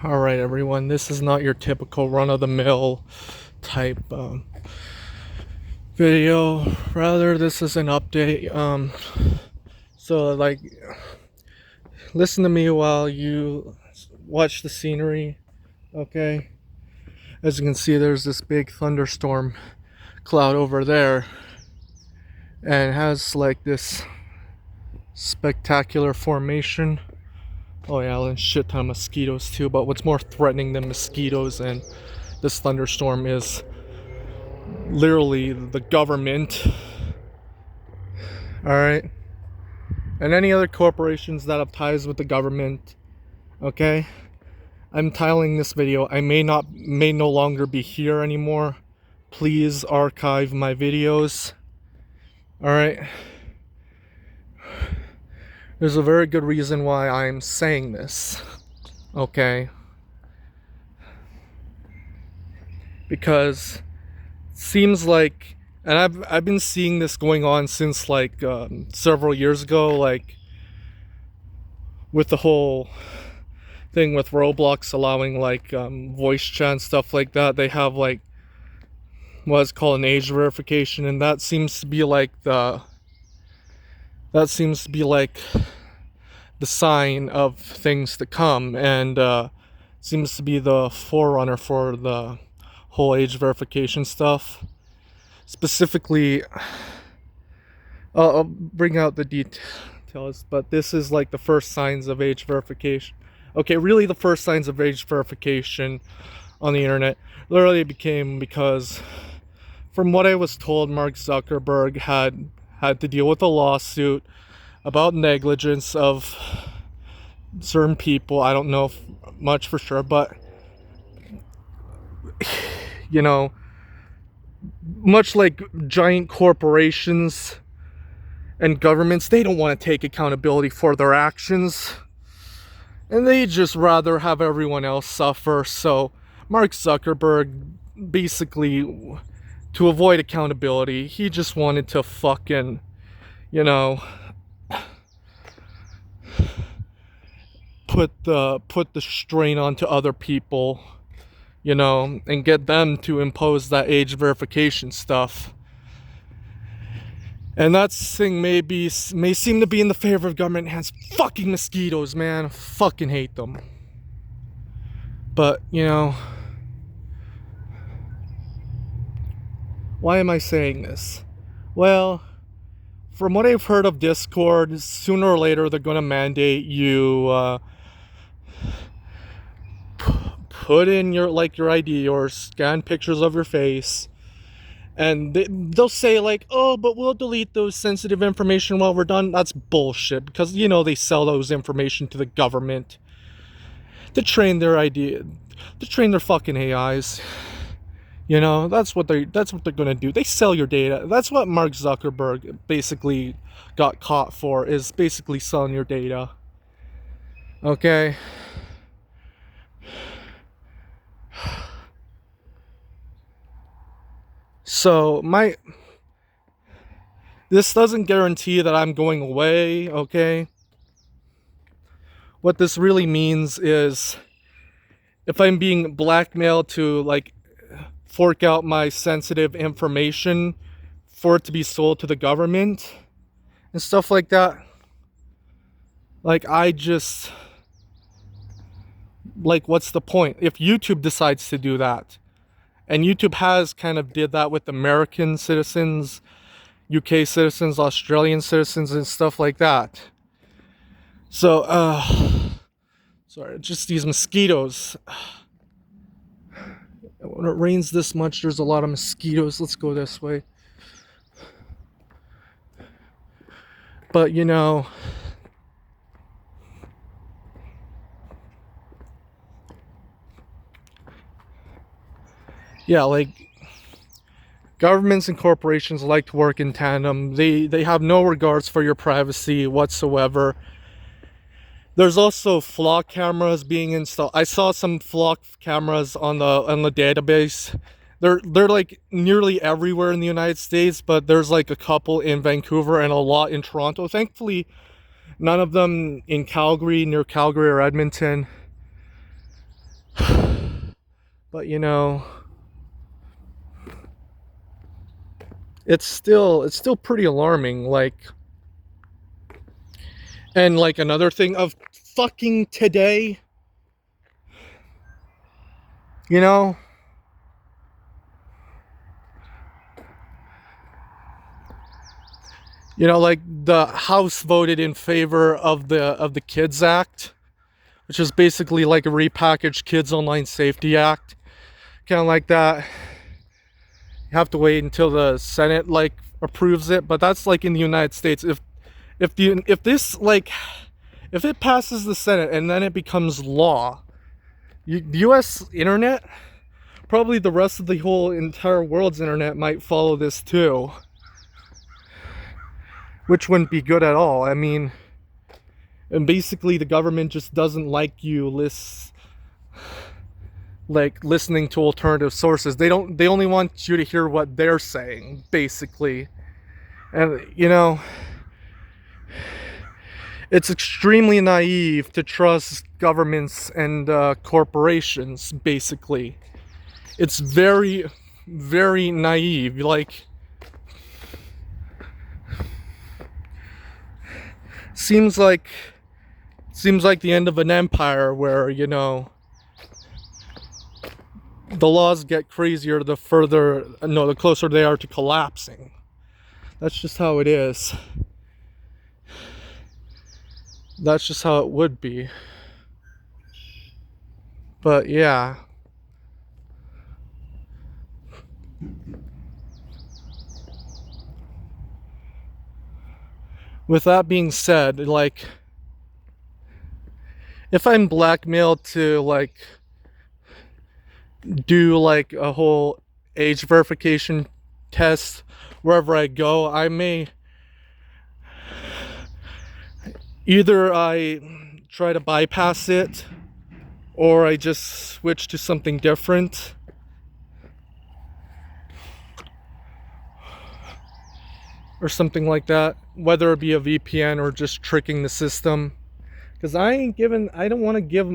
Alright everyone, this is not your typical run-of-the-mill type video. Rather, this is an update. So like, listen to me while you watch the scenery, okay? As you can see, there's this big thunderstorm cloud over there, and it has like this spectacular formation. Oh yeah, and shit ton of mosquitoes too, but what's more threatening than mosquitoes and this thunderstorm is literally the government. Alright? And any other corporations that have ties with the government. Okay? I'm titling this video, I may no longer be here anymore. Please archive my videos. Alright? There's a very good reason why I'm saying this. Okay? Because it seems like, and I've been seeing this going on since like several years ago, like with the whole thing with Roblox allowing like voice chat and stuff like that. They have like what's called an age verification, and that seems to be like the sign of things to come, and seems to be the forerunner for the whole age verification stuff. Specifically, I'll bring out the details, but this is like the first signs of age verification. Okay, really the first signs of age verification on the internet literally became because, from what I was told, Mark Zuckerberg had to deal with a lawsuit about negligence of certain people. I don't know much for sure, but you know, much like giant corporations and governments, they don't want to take accountability for their actions, and they just rather have everyone else suffer. So Mark Zuckerberg, basically, to avoid accountability, he just wanted to fucking, you know, put the strain onto other people, you know, and get them to impose that age verification stuff. And that thing may seem to be in the favor of government hands. Fucking mosquitoes, man. I fucking hate them. But, you know, why am I saying this? Well, from what I've heard of Discord, sooner or later they're going to mandate you put in your ID or scan pictures of your face, and they'll say like, oh, but we'll delete those sensitive information while we're done. That's bullshit, because you know they sell those information to the government to train their fucking AIs. You know, that's what they're gonna do. They sell your data. That's what Mark Zuckerberg basically got caught for, is basically selling your data. Okay? So this doesn't guarantee that I'm going away, okay? What this really means is, if I'm being blackmailed to like fork out my sensitive information for it to be sold to the government and stuff like that, like, what's the point? If YouTube decides to do that, and YouTube has kind of did that with American citizens, UK citizens, Australian citizens, and stuff like that. So, sorry, just these mosquitoes. When it rains this much, there's a lot of mosquitoes. Let's go this way. But, you know, yeah, like, governments and corporations like to work in tandem. They have no regards for your privacy whatsoever. There's also flock cameras being installed. I saw some flock cameras on the database. They're like nearly everywhere in the United States, but there's like a couple in Vancouver and a lot in Toronto. Thankfully, none of them in Calgary, near Calgary or Edmonton. But you know, it's still pretty alarming. Like, and like another thing of fucking today, you know, like the House voted in favor of the Kids Act, which is basically like a repackaged Kids Online Safety Act, kind of like that. You have to wait until the Senate like approves it, but that's like in the United States. If it passes the Senate and then it becomes law, the U.S. internet, probably the rest of the whole entire world's internet might follow this too, which wouldn't be good at all. I mean, and basically the government just doesn't like you listening to alternative sources. They only want you to hear what they're saying, basically. And you know, it's extremely naive to trust governments and corporations, basically. It's very, very naive. Like, seems like the end of an empire where, you know, the laws get crazier the closer they are to collapsing. That's just how it is. That's just how it would be. But yeah. With that being said, like, if I'm blackmailed to like do like a whole age verification test wherever I go, I may either I try to bypass it or I just switch to something different. Or something like that, whether it be a VPN or just tricking the system. Because I don't want to give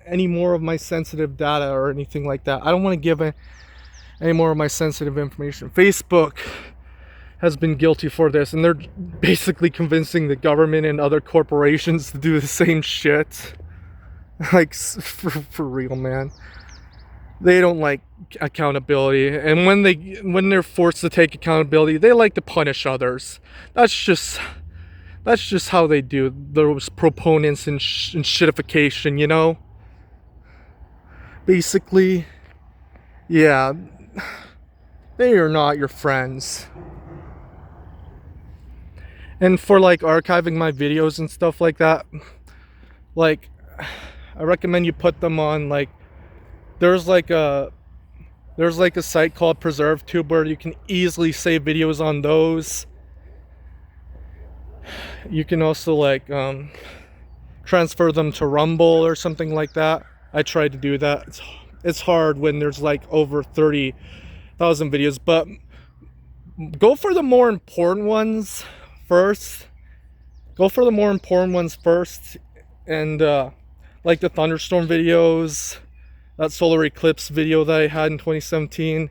any more of my sensitive data or anything like that. I don't want to give any more of my sensitive information. Facebook has been guilty for this, and they're basically convincing the government and other corporations to do the same shit. Like, for real, man. They don't like accountability, and when they're forced to take accountability, they like to punish others. That's just how they do, those proponents in shitification, you know. Basically, yeah, they are not your friends. And for like archiving my videos and stuff like that, like, I recommend you put them on like, there's like a site called PreserveTube where you can easily save videos on those. You can also like transfer them to Rumble or something like that. I tried to do that. It's hard when there's like over 30,000 videos, but go for the more important ones first. And like the thunderstorm videos, that solar eclipse video that I had in 2017,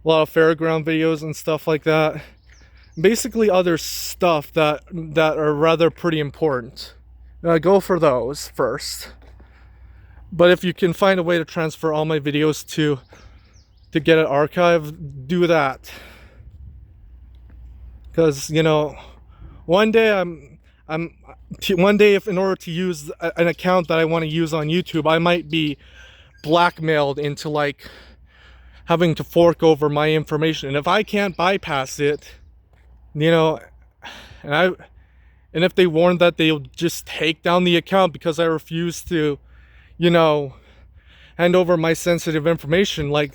a lot of fairground videos and stuff like that. Basically other stuff that are rather pretty important. Go for those first. But if you can find a way to transfer all my videos to get it archived, do that. Because, you know, one day if in order to use an account that I want to use on YouTube, I might be blackmailed into like having to fork over my information. And if I can't bypass it, you know, and if they warn that they'll just take down the account because I refuse to, you know, hand over my sensitive information, like,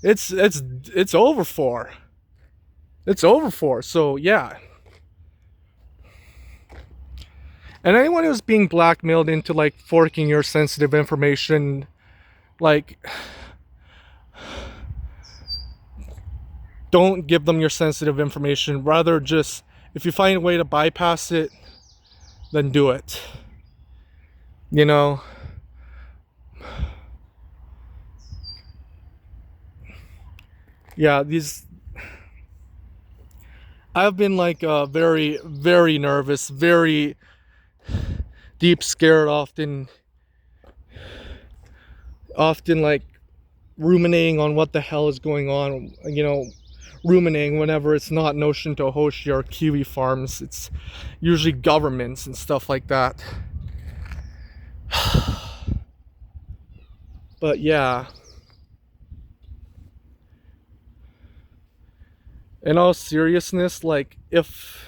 it's over for. It's over for. So yeah. And anyone who's being blackmailed into like forking your sensitive information, like, don't give them your sensitive information. Rather, just, if you find a way to bypass it, then do it. You know? Yeah, these I've been like very, very nervous, very deep scared, often like ruminating on what the hell is going on, ruminating whenever it's not Notion to Hoshi or Kiwi Farms. It's usually governments and stuff like that. But yeah, in all seriousness, like if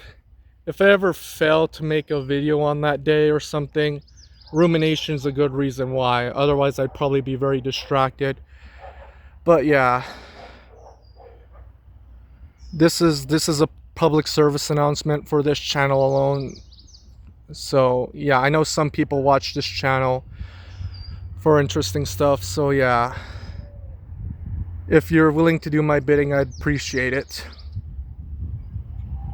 I ever fail to make a video on that day or something, rumination is a good reason why. Otherwise I'd probably be very distracted. But yeah, this is a public service announcement for this channel alone. So yeah, I know some people watch this channel for interesting stuff, so yeah, if you're willing to do my bidding, I'd appreciate it.